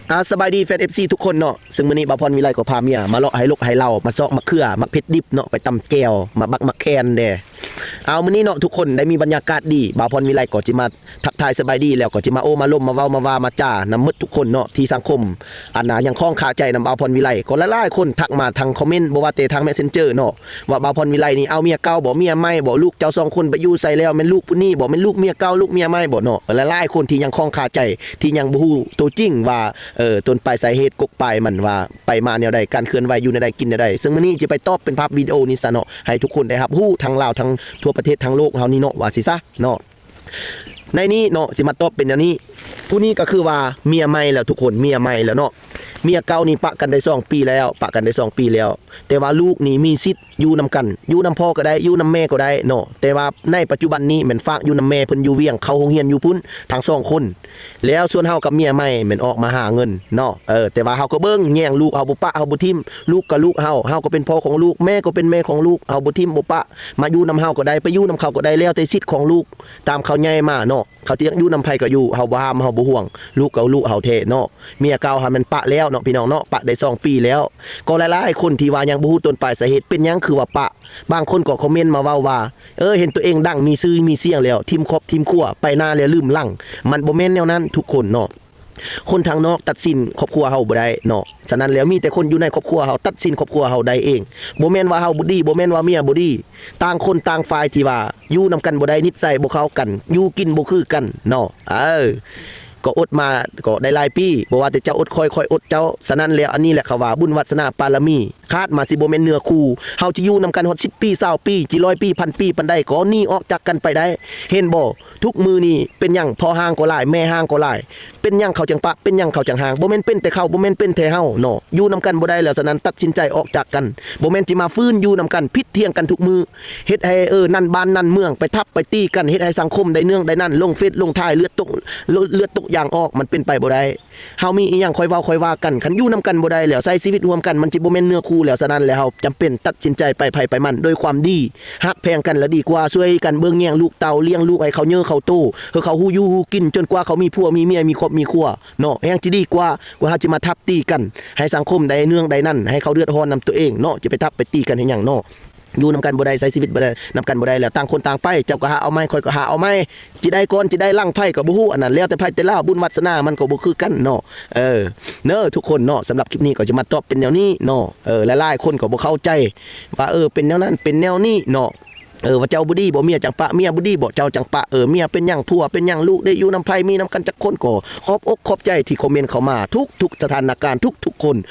สบายดีแฟน FC ทุกคนเนาะซึ่งมื้อนี้บ่าวพรวิไลก็พาเมียมาเลาะให้ลกให้เล่ามาซอกมะเขือมะเผ็ดดิบเนาะไปตำแจ่วมาบักมะแคนเด้เอามื้อนี้เนาะทุกคนได้มีบรรยากาศดีบ่าวพรวิไลก็สิมาทักทายสบายดีแล้วก็สิมาโอ้มาล่มมาเว้ามาว่ามาจ้านำหมดทุกคนเนาะที่สังคมอันน่ะยังคล้องคาใจนำบ่าวพรวิไลก็หลายๆคนทักมาทางคอมเมนต์บ่ว่าแต่ทาง Messenger เนาะว่าบ่าวพรวิไลนี่เอาเมียเก่าบ่เมียใหม่บ่ลูกเจ้า2คนไปอยู่ใส่แล้วแม่นลูกผู้นี้บ่แม่นลูกเมียเก่าลูกเมียใหม่บ่เนาะหลายๆคนที่ยังคล้องคาใจที่ยังบ่ฮู้ตัวจริงว่าต้นปลายสาเหตุกกปลายมันว่าไปมาแนวใดการเคลื่อนไหวอยู่ในใดกินในใดซึ่งมื้อนี้จะไปตอบเป็นภาพวิดีโอนี้ซะเนาะให้ทุกคนได้รับรู้ทั้งลาวทั้งทั่วประเทศทั้งโลกเฮานี่เนาะว่าสิซะเนาะในนี้เนาะสิมาตอบเป็นอย่างนี้ผู้นี้ก็คือว่าเมียใหม่แล้วทุกคนเมียใหม่แล้วเนาะเมียเก่านี่ปะกันได้2ปีแล้วปะกันได้2ปีแล้วแต่ว่าลูกนี่มีสิทธิ์อยู่นำกันอยู่นำพ่อก็ได้อยู่นำแม่ก็ได้เนาะแต่ว่าในปัจจุบันนี้แม่นฝากอยู่นำแม่เพิ่นอยู่เวียงเข้าโรงเรียนอยู่พุ่นทั้ง2คนแล้วส่วนเฮากับเมียใหม่แม่นออกมาหาเงินเนาะแต่ว่าเฮาก็เบิ่งแย่งลูกเฮาบ่ปะเฮาบ่ทิ่มลูกก็ลูกเฮาก็เป็นพ่อของลูกแม่ก็เป็นแม่ของลูกเฮาบ่ทิ่มบ่ปะมาอยู่นำเฮาก็ได้ไปอยู่นำเขาก็ได้แล้วแต่สิทธิ์ของลูกตามเขาใหญ่มาเนาะเขาที่อยู่นำไผก็อยู่เฮาบ่ห้ามเฮาบ่ห่วงลูกก็ลูกเฮาแท้เนาะเมียเก่าหามันปะแล้วเนาะพี่น้องเนาะปะได้2ปีแล้วก็หลายๆคนที่ว่ายังบ่ฮู้ต้นปลายสาเหตุเป็นหยังคือว่าปะบางคนก็คอมเมนต์มาว่าเห็นตัวเองดังมีชื่อมีเสียงแล้วทีมครอบทีมครัวไปหน้าแล้วลืมหลังมันบ่แม่นแนวนั้นทุกคนเนาะคนทางนอกตัดสินครอบครัวเฮาบ่ได้เนาะฉะนั้นแล้วมีแต่คนอยู่ในครอบครัวเฮาตัดสินครอบครัวเฮาได้เองบ่แม่นว่าเฮาบ่ดีบ่แม่นว่าเมียบ่ดีต่างคนต่างฝ่ายที่ว่าอยู่นำกันบ่ได้นิสัยบ่เข้ากันอยู่กินบ่คือกันเนาะก็อดมาก็ได้หลายปีบ่ว่าแต่เจ้าอดคอยอดเจ้าฉะนั้นแล้วอันนี้แหละเขาว่าบุญวาสนาปารมีคาดมาสิบ่แม่นเนื้อคู่เฮาจะอยู่นำกันฮอด10ปี20ปีกี่ร้อยปีพันปีปานใดก็หนีออกจากกันไปได้เห็นบ่ทุกมือนี่เป็นหยังพ่อห่างก็หลายแม่ห่างก็หลายเป็นหยังเขาจังปะเป็นหยังเขาจังห่างบ่แม่นเป็นแต่เขาบ่แม่นเป็นแต่เฮาเนาะอยู่นำกันบ่ได้แล้วฉะนั้นตัดสินใจออกจากกันบ่แม่นสิมาฟื้นอยู่นำกันพิษเที่ยงกันทุกมือเฮ็ดให้นั่นบ้านนั่นเมืองไปทับไปตีกันเฮ็ดให้สังคมได้เนื่องได้นั่นลงเฟซลงท้ายเลือดตกยางออกมันเป็นไปบ่ได้เฮามีอีหยังค่อยเว้าค่อยว่ากันคันอยู่นำกันบ่ได้แล้วใช้ชีวิตร่วมกันมันสิบ่แม่นเนื้อคู่แล้วฉะนั้นแล้วเฮาจำเป็นตัดสินใจไปไผไปมันโดยความดีฮักแพงกันแล้วดีกว่าช่วยกันเบิ่งแย่งลูกเต่าเลี้ยงลูกให้เขาเยอะเขาโตให้เขาฮู้อยู่ฮู้กินจนกว่าเขามีผัวมีเมียมีครอบมีครัวเนาะแฮงสิดีกว่าเฮาสิมาทับตีกันให้สังคมได้เนื่องได้นั่นให้เขาเดือดร้อนนำตัวเองเนาะจะไปทับไปตีกันให้หยังเนาะอยู่นำกันบ่ได้ใช้ชีวิตบ่ได้นำกันบ่ได้แล้วต่างคนต่างไปเจ้าก็หาเอาไม้ค่อยก็หาเอาไม้จิได้ก่อนจิได้ลั่งไผก็บ่ฮู้อันนั้นแล้วแต่ไผแต่ลาวบุญวาสนามันก็บ่คือกันเนาะเน้อทุกคนเนาะสำหรับคลิปนี้ก็จะมาตอบเป็นแนวนี้เนาะหลายๆคนก็บ่เข้าใจว่าเป็นแนวนั้นเป็นแนวนี้เนาะว่าเจ้าบ่ดีบ่เมียจังปะเมียบ่ดีบ่เจ้าจังปะเมียเป็นหยังผัวเป็นหยังลูกได้อยู่นำไผมีนำกันจักคนก็ขอบอกขอบใจที่คอมเมนต์เข้ามาทุกสถานการณ์ทุกคน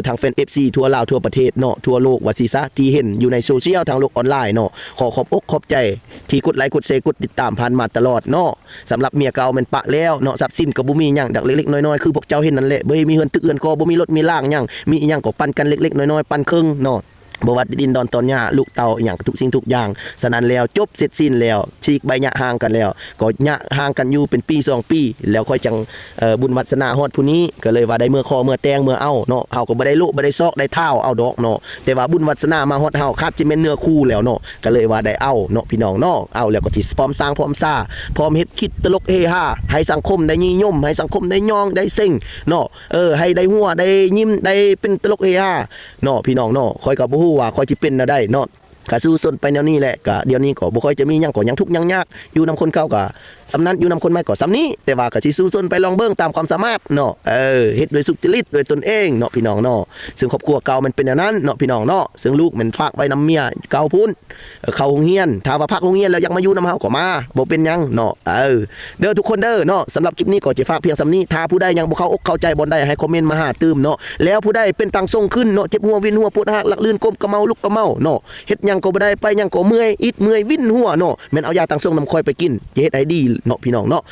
ทางแฟน FC ทั่วลาวทั่วประเทศเนาะทั่วโลกว่าสิซะที่เห็นอยู่ในโซเชียลทางโลกออนไลน์เนาะขอขอบอกขอบใจที่กดไลค์กดแชร์กดติดตามผ่านมาตลอดเนาะสำหรับเมียเก่ามันปะแล้วเนาะทรัพย์สินก็บ่มีหยังดักเล็กๆน้อยๆคือพวกเจ้าเห็นนั่นแหละบ่มีเฮือนตึกเฮือนก็บ่มีรถมีล่างหยังมีหยังก็ปั่นกันเล็กๆน้อยๆปั่นครึ่งเนาะบ่ว่าดินดอนตอนหญ้าลูกเต่าอย่างทุกสิ่งทุกอย่างฉะนั้นแล้วจบเสร็จสิ้นแล้วฉีกใบหญ้าห่างกันแล้วก็หญ้าห่างกันอยู่เป็นปี2ปีแล้วค่อยจังบุญวาสนาฮอดผู้นี้ก็เลยว่าได้เมื่อคอเมื่อแตงเมื่อเอาเนาะเฮาก็บ่ได้ลุบ่ได้ซอกได้เท้าเอาดอกเนาะแต่ว่าบุญวาสนามาฮอดเฮาคาดสิแม่นเนื้อคู่แล้วเนาะก็เลยว่าได้เอาเนาะพี่น้องเนาะเอาแล้วก็สิพร้อมสร้างพร้อมซ่าพร้อมเฮ็ดคิดตลกเฮฮาให้สังคมได้ยิยมให้สังคมได้ยองได้เซ็งเนาะให้ได้หัวได้ยิ้มได้เป็นตลกเฮฮาเนาะพี่น้องเนาะค่อยก็บ่ฮู้ว่าค่อยสิเป็นได้เนาะก็สู้สนไปแนวนี้แหละก็เดี๋ยวนี้ก็บ่ค่อยจะมีหยังก็ยังทุกข์ยังยากอยู่นำคนเก่าก็สำนั้นอยู่นำคนใหม่ก็สำนี้แต่ว่าก็สิสู้สนไปลองเบิ่งตามความสามารถเนาะเฮ็ดโดยสุจริตโดยตนเองเนาะพี่น้องเนาะซึ่งครอบครัวเก่ามันเป็นอย่างนั้นเนาะพี่น้องเนาะซึ่งลูกมันฝากไว้นำเมียเก่าพุ่นเข้าโรงเรียนถ้าว่าพักโรงเรียนแล้วยังมาอยู่นำเฮาก็มาบ่เป็นหยังเนาะเด้อทุกคนเด้อเนาะสำหรับคลิปนี้ก็จะฝากเพียงสำนี้ถ้าผู้ใดยังบ่เข้าอกเข้าใจบ่ได้ให้คอมเมนต์มาหาตื้มเนาะแล้วผู้ใดเป็นตังส่งขึ้นเนาะเจ็บหัววินหัวปวดหักหลักลื่นก้มกะเมาลุกกะเมาเนาะเฮ็ดหยังก็บ่ได้ไปหยังก็เมื่อยอิดเมื่อยวินหัวเนาะแม่นเอายาตังส่งนำค่อยไปกินจะเฮ็ดให้ดีเนาะพี่น้องเนาะ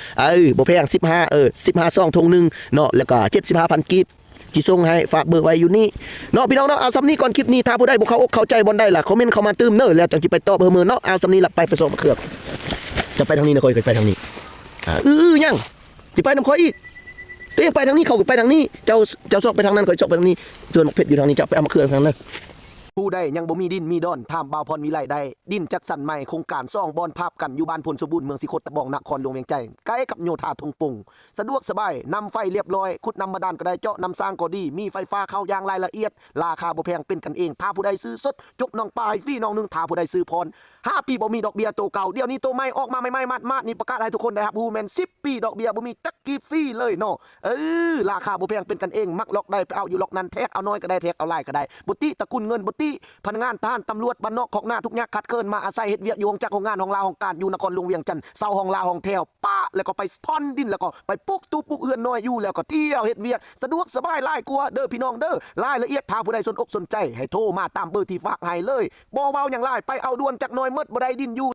บ่แพง15ซองทงนึงเนาะแล้วก็ 75,000 กีบสิส่งให้ฝากเบอร์ไว้อยู่นี่เนาะพี่น้องเนาะเอาซ้ำนี้ก่อนคลิปนี้ถ้าผู้ใดบ่เข้าอกเข้าใจบ่ได้ล่ะคอมเมนต์เข้ามาตื้มเด้อแล้วจังสิไปตอบเบอร์มือเนาะเอาซ้ำนี้ล่ะไปส่งมะเขือจะไปทางนี้นะค่อยไปทางนี้ยังสิไปนำค่อยอีกตัวเองไปทางนี้เขาไปทางนี้เจ้าซอกไปทางนั้นค่อยซอกไปทางนี้ส่วนเพชรอยู่ทางนี้จะไปเอามะเขือทางนั้น ผู้ใดยังบ่มีดินมีดอนถามบ่าวพรวิไลได้ดินจัดสรรใหม่โครงการซ่องบอนภาพกันอยู่บ้านพลสมบูรณ์เมืองสิโคตตะบองนครหลวงเวียงใจใกล้กับโยธาทงปงสะดวกสบายนำไฟเรียบร้อยขุดนำบาดาลก็ได้เจาะนำสร้างก็ดีมีไฟฟ้าเข้าอย่างรายละเอียดราคาบ่แพงเป็นกันเองถ้าผู้ใดซื้อสดจกน้องปลายฟรีน้องนึงถ้าผู้ใดซื้อพร5 ปีบ่มีดอกเบี้ยตัวเก่าเดี๋ยวนี้ตัวใหม่ออกมาใหม่ๆมาดๆนี่ประกาศให้ทุกคนได้ครับฮูแม่น10 ปีดอกเบี้ยบ่มีจักกีฟรีเลยเนาะราคาบ่แพงเป็นกันเองมักล็อกได้ไปเอาอยู่ล็อกนั้นแทกเอาน้อยก็ได้แทกเอาหลายก็ได้บ่ติตระกูลเงินบ่ติพนักงานทหารตำรวจบ้านนอกของหน้าทุกอย่างคัดเคินมาอาศัยเฮ็ดเวียกอยู่ของจักของงานของลาวของการอยู่นครหลวงเวียงจันทน์เซาของลาวของแถวป้าแล้วก็ไปพ่อนดินแล้วก็ไปปลูกตู้ปลูกเฮือนน้อยอยู่แล้วก็เที่ยวเฮ็ดเวียกสะดวกสบายหลายกว่าเด้อพี่น้องเด้อรายละเอียดถ้าผู้ใดสนอกสนใจให้โทรมาตามเบอร์ที่ฝากให้เลยบ่เว้าหยังหลายไปเอาด่วนจักหน่อยหมดบ่ได้ดินอยู่